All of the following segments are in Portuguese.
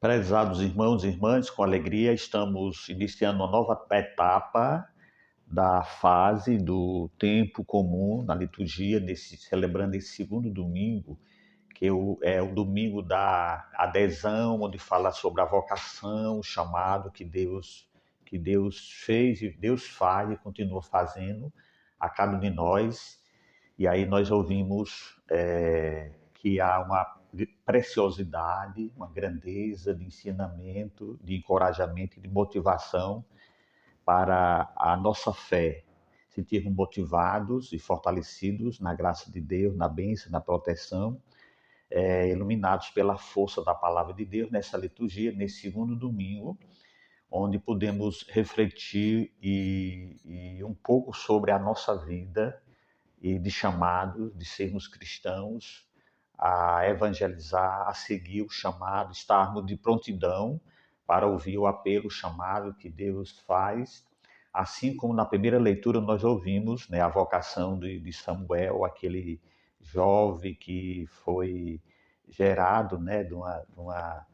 Prezados irmãos e irmãs, com alegria estamos iniciando uma nova etapa da fase do tempo comum na liturgia, celebrando esse segundo domingo, é o domingo da adesão, onde fala sobre a vocação, o chamado que Deus fez e Deus faz e continua fazendo a cada um de nós. E aí nós ouvimos que há uma preciosidade, uma grandeza de ensinamento, de encorajamento e de motivação para a nossa fé. Sentirmos motivados e fortalecidos na graça de Deus, na bênção, na proteção, iluminados pela força da palavra de Deus nessa liturgia, nesse segundo domingo, onde podemos refletir e um pouco sobre a nossa vida e de chamado de sermos cristãos, a evangelizar, a seguir o chamado, estarmos de prontidão para ouvir o apelo, o chamado que Deus faz. Assim como na primeira leitura nós ouvimos, né, a vocação de Samuel, aquele jovem que foi gerado, né, de uma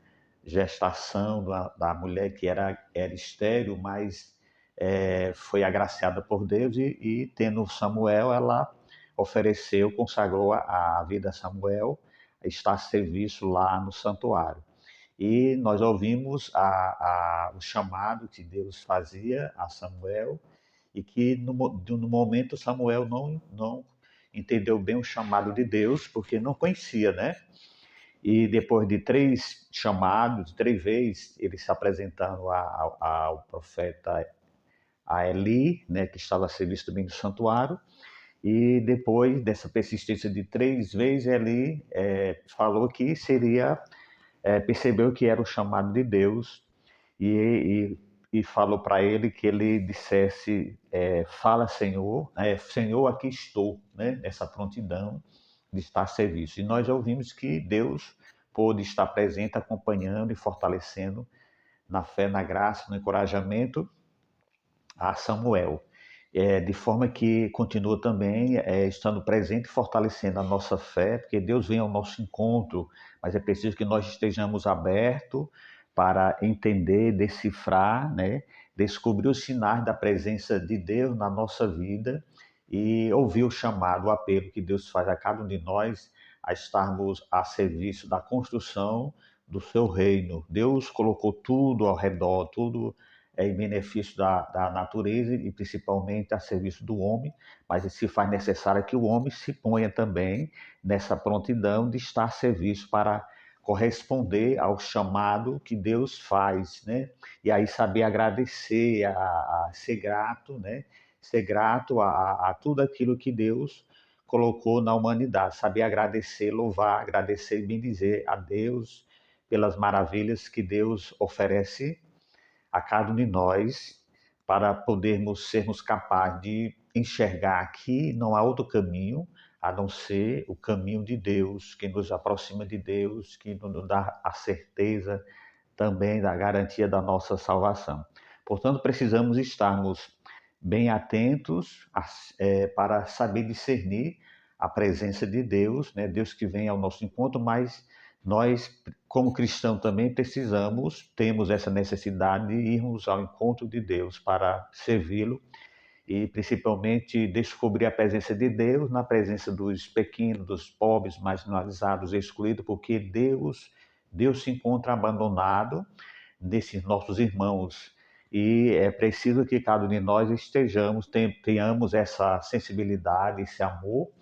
gestação da mulher que era estéril, mas foi agraciada por Deus e tendo Samuel, ela ofereceu, consagrou a vida a Samuel, está a serviço lá no santuário. E nós ouvimos o chamado que Deus fazia a Samuel e que no momento Samuel não entendeu bem o chamado de Deus, porque não conhecia, né? E depois de 3 chamados, 3 vezes, ele se apresentando ao profeta a Eli, né, que estava a serviço também do santuário, e depois dessa persistência de 3 vezes, Eli falou que percebeu que era o chamado de Deus e falou para ele que ele dissesse, fala Senhor, Senhor, aqui estou, né, nessa prontidão de estar a serviço. E nós já ouvimos que Deus pôde estar presente, acompanhando e fortalecendo na fé, na graça, no encorajamento a Samuel. De forma que continua também estando presente e fortalecendo a nossa fé, porque Deus vem ao nosso encontro, mas é preciso que nós estejamos abertos para entender, decifrar, né, descobrir os sinais da presença de Deus na nossa vida e ouvir o chamado, o apelo que Deus faz a cada um de nós a estarmos a serviço da construção do seu reino. Deus colocou tudo ao redor, tudo em benefício da natureza e principalmente a serviço do homem, mas se faz necessário que o homem se ponha também nessa prontidão de estar a serviço para corresponder ao chamado que Deus faz, né? E aí saber agradecer, a ser grato, né? Ser grato a tudo aquilo que Deus colocou na humanidade, saber agradecer, louvar, agradecer e bendizer a Deus pelas maravilhas que Deus oferece a cada um de nós para podermos sermos capazes de enxergar que não há outro caminho a não ser o caminho de Deus, que nos aproxima de Deus, que nos dá a certeza também da garantia da nossa salvação. Portanto, precisamos estarmos bem atentos para saber discernir a presença de Deus, né? Deus que vem ao nosso encontro, mas nós, como cristãos, também temos essa necessidade de irmos ao encontro de Deus para servi-lo e principalmente descobrir a presença de Deus na presença dos pequenos, dos pobres, marginalizados, excluídos, porque Deus se encontra abandonado desses nossos irmãos. E é preciso que cada um de nós tenhamos essa sensibilidade, esse amor,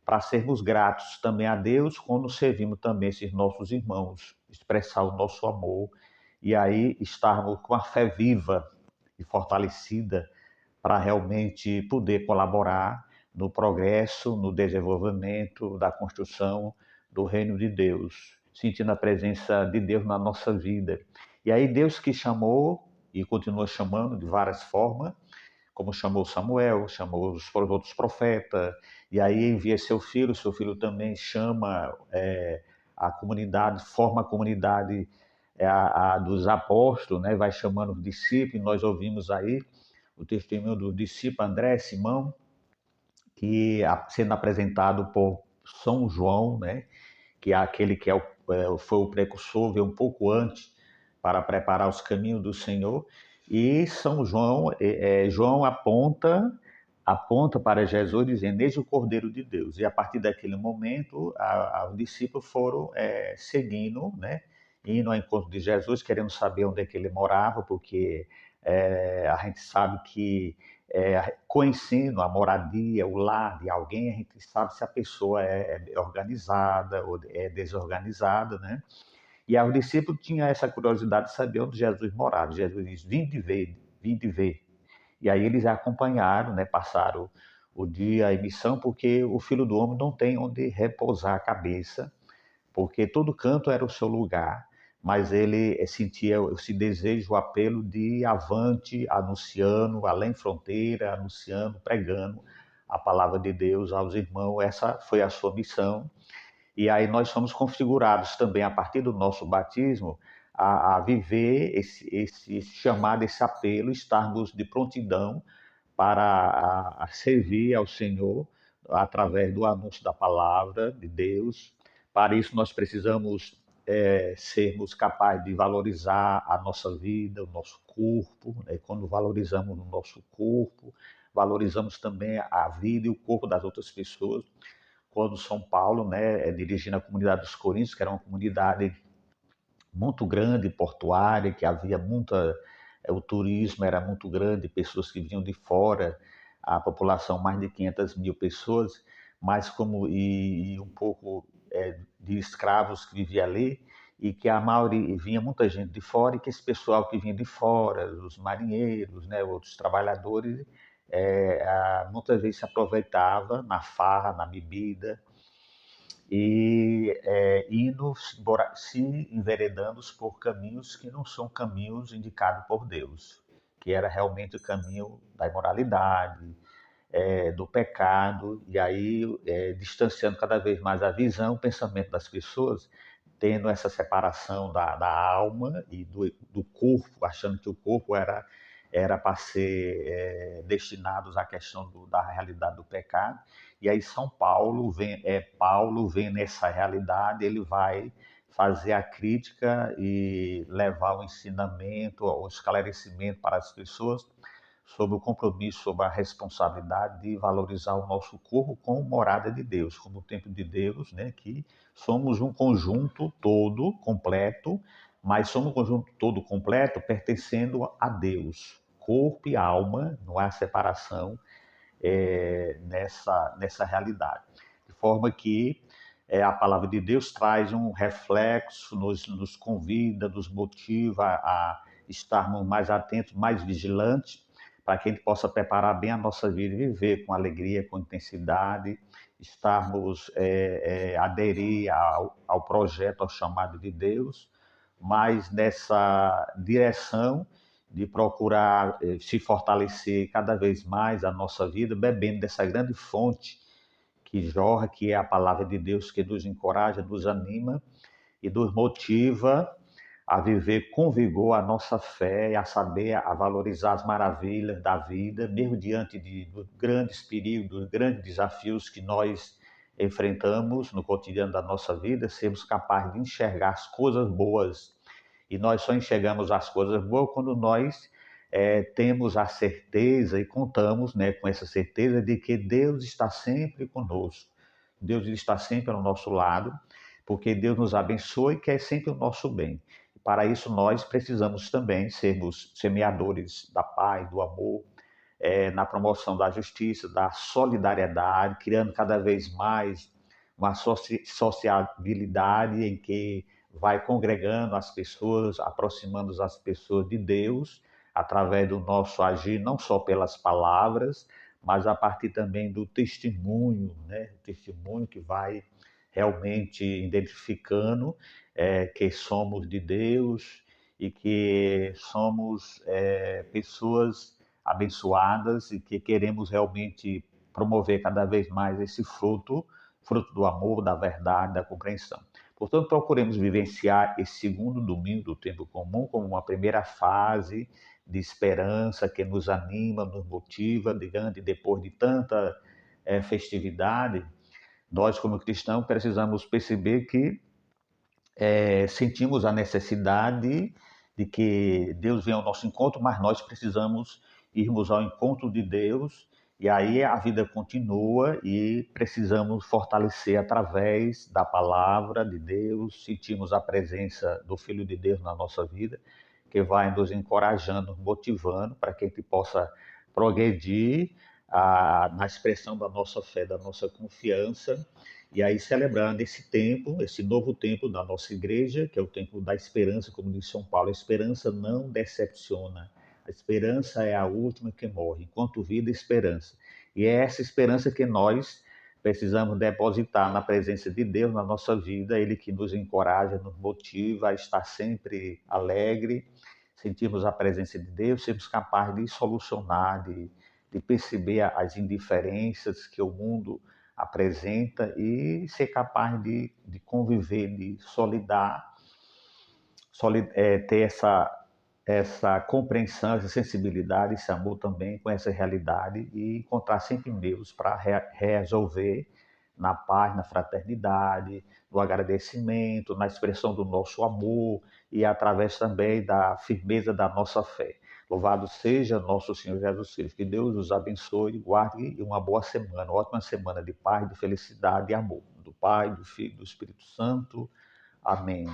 para sermos gratos também a Deus quando servimos também esses nossos irmãos, expressar o nosso amor e aí estarmos com a fé viva e fortalecida para realmente poder colaborar no progresso, no desenvolvimento da construção do reino de Deus, sentindo a presença de Deus na nossa vida. E aí Deus que chamou e continua chamando de várias formas, como chamou Samuel, chamou os outros profetas, e aí envia seu filho também chama a comunidade, forma a comunidade dos apóstolos, né? Vai chamando os discípulos, nós ouvimos aí o testemunho do discípulo André, Simão, que sendo apresentado por São João, né? Que é aquele que foi o precursor, veio um pouco antes para preparar os caminhos do Senhor. E São João, João aponta para Jesus dizendo: "Eis o Cordeiro de Deus". E a partir daquele momento, os discípulos foram seguindo, né, indo ao encontro de Jesus, querendo saber onde é que ele morava, porque a gente sabe que conhecendo a moradia, o lar de alguém, a gente sabe se a pessoa é organizada ou é desorganizada, né? E aí o discípulo tinha essa curiosidade de saber onde Jesus morava. Jesus diz: "Vinde ver, vinde ver". E aí eles acompanharam, né, passaram o dia em missão, porque o Filho do Homem não tem onde repousar a cabeça, porque todo canto era o seu lugar, mas ele sentia esse desejo, o apelo de ir avante, anunciando, além fronteira, anunciando, pregando a palavra de Deus aos irmãos. Essa foi a sua missão. E aí nós somos configurados também, a partir do nosso batismo, a viver esse chamado, esse apelo, estarmos de prontidão para servir ao Senhor através do anúncio da palavra de Deus. Para isso nós precisamos sermos capazes de valorizar a nossa vida, o nosso corpo, né? Quando valorizamos o nosso corpo, valorizamos também a vida e o corpo das outras pessoas. Quando São Paulo, né, dirigindo a comunidade dos Coríntios, que era uma comunidade muito grande, portuária, que havia muita, o turismo era muito grande, pessoas que vinham de fora, a população mais de 500 mil pessoas, mas como e um pouco de escravos que vivia ali, e que a maioria vinha muita gente de fora, e que esse pessoal que vinha de fora, os marinheiros, né, outros trabalhadores, muitas vezes se aproveitava na farra, na bebida, e indo se enveredando por caminhos que não são caminhos indicados por Deus, que era realmente o caminho da imoralidade, do pecado, e aí distanciando cada vez mais a visão, o pensamento das pessoas, tendo essa separação da alma e do corpo, achando que o corpo era para ser destinados à questão da realidade do pecado. E aí Paulo vem nessa realidade, ele vai fazer a crítica e levar o ensinamento, o esclarecimento para as pessoas sobre o compromisso, sobre a responsabilidade de valorizar o nosso corpo como morada de Deus, como templo de Deus, né? Que somos um conjunto todo completo, mas somos um conjunto todo completo pertencendo a Deus, corpo e alma, não há separação nessa realidade. De forma que a palavra de Deus traz um reflexo, nos convida, nos motiva a estarmos mais atentos, mais vigilantes, para que a gente possa preparar bem a nossa vida e viver com alegria, com intensidade, estarmos, aderir ao projeto, ao chamado de Deus, mas nessa direção de procurar se fortalecer cada vez mais a nossa vida, bebendo dessa grande fonte que jorra, que é a palavra de Deus, que nos encoraja, nos anima e nos motiva a viver com vigor a nossa fé, a saber, a valorizar as maravilhas da vida, mesmo diante dos grandes perigos, dos grandes desafios que nós enfrentamos no cotidiano da nossa vida, sermos capazes de enxergar as coisas boas. E nós só enxergamos as coisas boas quando nós temos a certeza e contamos, né, com essa certeza de que Deus está sempre conosco. Deus está sempre ao nosso lado, porque Deus nos abençoa e quer sempre o nosso bem. Para isso, nós precisamos também sermos semeadores da paz, do amor, na promoção da justiça, da solidariedade, criando cada vez mais uma sociabilidade em que vai congregando as pessoas, aproximando as pessoas de Deus, através do nosso agir, não só pelas palavras, mas a partir também do testemunho, né? O testemunho que vai realmente identificando que somos de Deus e que somos pessoas abençoadas e que queremos realmente promover cada vez mais esse fruto, fruto do amor, da verdade, da compreensão. Portanto, procuremos vivenciar esse segundo domingo do tempo comum como uma primeira fase de esperança que nos anima, nos motiva, digamos, depois de tanta festividade, nós, como cristãos, precisamos perceber que sentimos a necessidade de que Deus vem ao nosso encontro, mas nós precisamos irmos ao encontro de Deus, e aí a vida continua e precisamos fortalecer através da palavra de Deus, sentimos a presença do Filho de Deus na nossa vida, que vai nos encorajando, motivando para que a gente possa progredir na expressão da nossa fé, da nossa confiança, e aí celebrando esse tempo, esse novo tempo da nossa igreja, que é o tempo da esperança, como diz São Paulo, a esperança não decepciona. A esperança é a última que morre, enquanto vida, esperança. E é essa esperança que nós precisamos depositar na presença de Deus na nossa vida, Ele que nos encoraja, nos motiva a estar sempre alegre, sentirmos a presença de Deus, sermos capazes de solucionar, de perceber as indiferenças que o mundo apresenta e ser capaz de conviver, de ter essa compreensão, essa sensibilidade, esse amor também com essa realidade e encontrar sempre em Deus para resolver na paz, na fraternidade, no agradecimento, na expressão do nosso amor e através também da firmeza da nossa fé. Louvado seja nosso Senhor Jesus Cristo. Que Deus os abençoe, guarde e uma boa semana, uma ótima semana de paz, de felicidade e amor. Do Pai, do Filho e do Espírito Santo. Amém.